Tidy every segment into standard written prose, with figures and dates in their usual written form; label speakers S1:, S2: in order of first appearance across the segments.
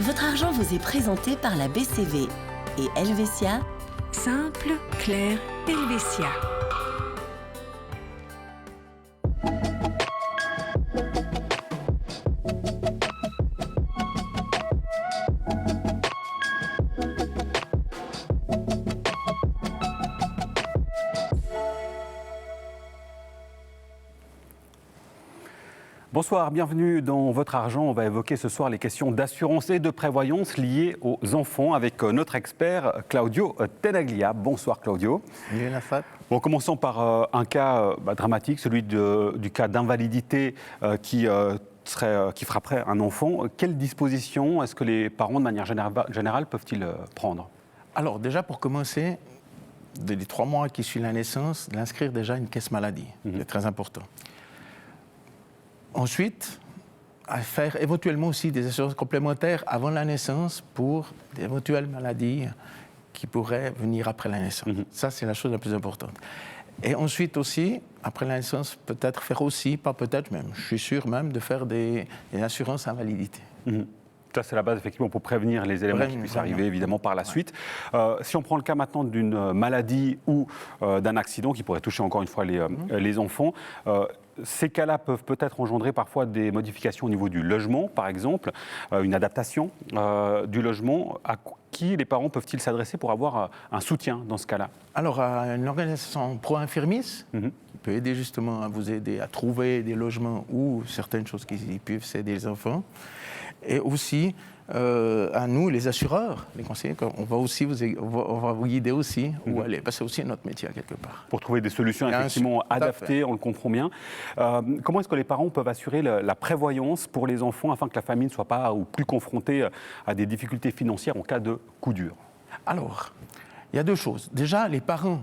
S1: Votre argent vous est présenté par la BCV et Helvetia.
S2: Simple, clair, Helvetia.
S3: Bonsoir, bienvenue dans Votre Argent. On va évoquer ce soir les questions d'assurance et de prévoyance liées aux enfants avec notre expert Claudio Tenaglia. Bonsoir Claudio.
S4: Salut Nafat.
S3: Bon, commençons par un cas dramatique, celui du cas d'invalidité qui frapperait un enfant. Quelles dispositions est-ce que les parents, de manière générale, peuvent-ils prendre ?
S4: Alors déjà pour commencer, dès les 3 mois qui suivent la naissance, d'inscrire déjà une caisse maladie. C'est très important. Ensuite, à faire éventuellement aussi des assurances complémentaires avant la naissance pour d'éventuelles maladies qui pourraient venir après la naissance. Ça, c'est la chose la plus importante. Et ensuite aussi, après la naissance, peut-être faire aussi, pas peut-être même, je suis sûr même, de faire des assurances invalidité.
S3: Ça, c'est la base, effectivement, pour prévenir les éléments qui puissent arriver, évidemment, par la suite. Si on prend le cas maintenant d'une maladie ou d'un accident qui pourrait toucher, encore une fois, les enfants, ces cas-là peuvent peut-être engendrer parfois des modifications au niveau du logement, par exemple, une adaptation du logement. À qui les parents peuvent-ils s'adresser pour avoir un soutien dans ce cas-là ?
S4: Alors, à une organisation pro-infirmis, qui peut aider justement à vous aider à trouver des logements ou certaines choses qui peuvent aider les enfants. Et aussi, à nous, les assureurs, les conseillers, on va vous guider aussi où aller. Parce que c'est aussi notre métier, quelque part.
S3: Pour trouver des solutions effectivement adaptées, on le comprend bien. Comment est-ce que les parents peuvent assurer la prévoyance pour les enfants afin que la famille ne soit pas ou plus confrontée à des difficultés financières en cas de coup dur ?
S4: Alors, il y a 2 choses. Déjà, les parents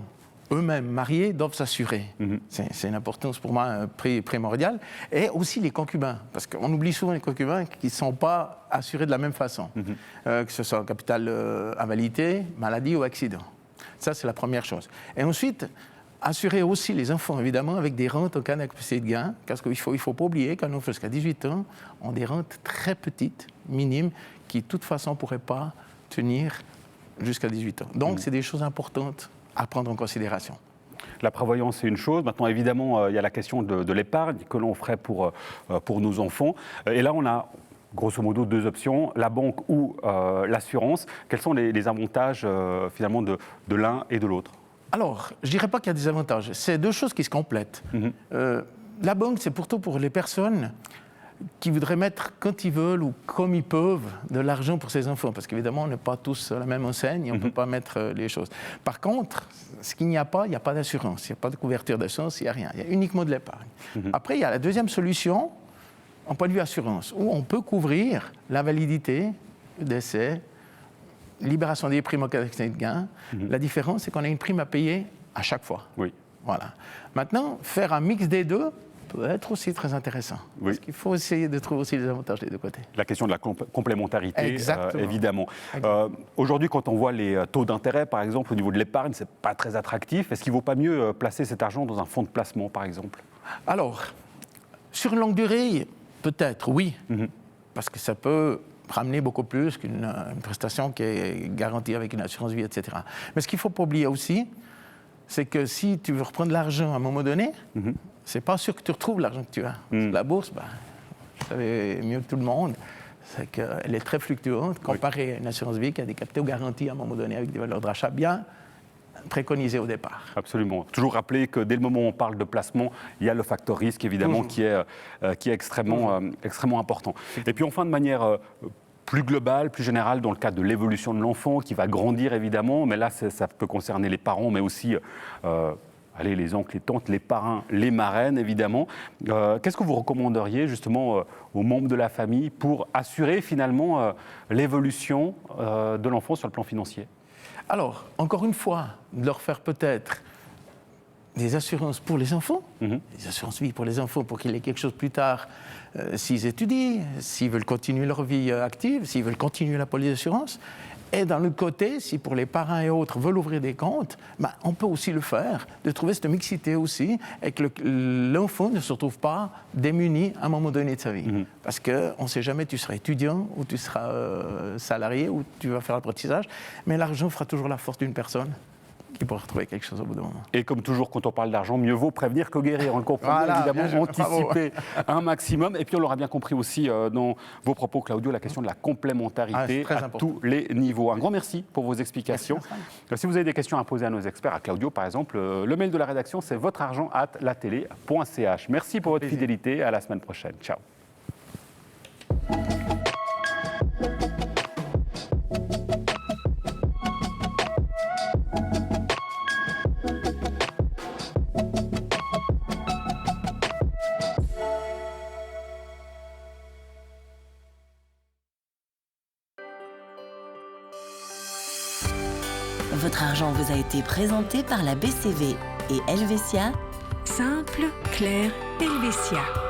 S4: eux-mêmes mariés doivent s'assurer. C'est une importance pour moi primordiale. Et aussi les concubins, parce qu'on oublie souvent les concubins qui ne sont pas assurés de la même façon, que ce soit en capital invalidité, maladie ou accident. Ça, c'est la première chose. Et ensuite, assurer aussi les enfants, évidemment, avec des rentes en cas d'incapacité de gain, parce qu'il ne faut pas oublier qu'un enfant jusqu'à 18 ans ont des rentes très petites, minimes, qui de toute façon ne pourraient pas tenir jusqu'à 18 ans. Donc, c'est des choses importantes à prendre en considération.
S3: La prévoyance, c'est une chose. Maintenant, évidemment, il y a la question de l'épargne que l'on ferait pour nos enfants. Et là, on a, grosso modo, 2 options, la banque ou l'assurance. Quels sont les avantages, finalement, de l'un et de l'autre ?
S4: Alors, je ne dirais pas qu'il y a des avantages. C'est 2 choses qui se complètent. La banque, c'est plutôt pour les personnes qui voudraient mettre, quand ils veulent ou comme ils peuvent, de l'argent pour ses enfants. Parce qu'évidemment, on n'est pas tous à la même enseigne et on ne peut pas mettre les choses. Par contre, ce qu'il n'y a pas, il n'y a pas d'assurance. Il n'y a pas de couverture d'assurance, il n'y a rien. Il y a uniquement de l'épargne. Après, il y a la deuxième solution, en point de vue assurance, où on peut couvrir l'invalidité, le décès, libération des primes en cas d'accident de gain. La différence, c'est qu'on a une prime à payer à chaque fois.
S3: Oui.
S4: Voilà. Maintenant, faire un mix des 2 peut être aussi très intéressant. Oui. Parce qu'il faut essayer de trouver aussi les avantages des 2 côtés.
S3: La question de la complémentarité, évidemment. Aujourd'hui, quand on voit les taux d'intérêt, par exemple, au niveau de l'épargne, ce n'est pas très attractif. Est-ce qu'il ne vaut pas mieux placer cet argent dans un fonds de placement, par exemple ?
S4: Alors, sur une longue durée, peut-être, oui. Parce que ça peut ramener beaucoup plus qu'une prestation qui est garantie avec une assurance vie, etc. Mais ce qu'il ne faut pas oublier aussi, c'est que si tu veux reprendre l'argent à un moment donné, c'est pas sûr que tu retrouves l'argent que tu as. La bourse, vous savez mieux que tout le monde, c'est qu'elle est très fluctuante comparée à une assurance vie qui a des capitaux garantis à un moment donné avec des valeurs de rachat bien préconisées au départ.
S3: Absolument. Toujours rappeler que dès le moment où on parle de placement, il y a le facteur risque, évidemment, qui est extrêmement important. Et puis enfin, de manière plus globale, plus générale, dans le cadre de l'évolution de l'enfant, qui va grandir, évidemment, mais là, ça peut concerner les parents, mais aussi les oncles, les tantes, les parrains, les marraines, évidemment. Qu'est-ce que vous recommanderiez, justement, aux membres de la famille pour assurer, finalement, l'évolution de l'enfant sur le plan financier ?
S4: Alors, encore une fois, de leur faire peut-être des assurances pour les enfants, des assurances vie pour les enfants, pour qu'il y ait quelque chose plus tard, s'ils étudient, s'ils veulent continuer leur vie active, s'ils veulent continuer la police d'assurance, Et d'un autre côté, si pour les parents et autres veulent ouvrir des comptes, ben, on peut aussi le faire, de trouver cette mixité aussi, et que l'enfant ne se retrouve pas démuni à un moment donné de sa vie. Parce qu'on ne sait jamais, tu seras étudiant, ou tu seras salarié, ou tu vas faire l'apprentissage, mais l'argent fera toujours la force d'une personne qui pourra retrouver quelque chose au bout d'un moment.
S3: Et comme toujours, quand on parle d'argent, mieux vaut prévenir que guérir. On le comprend
S4: Voilà,
S3: évidemment, anticiper un maximum. Et puis on l'aura bien compris aussi dans vos propos, Claudio, la question de la complémentarité à
S4: important.
S3: tous les niveaux. Un grand merci pour vos explications. Si vous avez des questions à poser à nos experts, à Claudio par exemple, le mail de la rédaction, c'est votreargent@latélé.ch. Merci pour votre fidélité. À la semaine prochaine. Ciao.
S1: Votre argent vous a été présenté par la BCV et Helvetia.
S2: Simple, clair, Helvetia.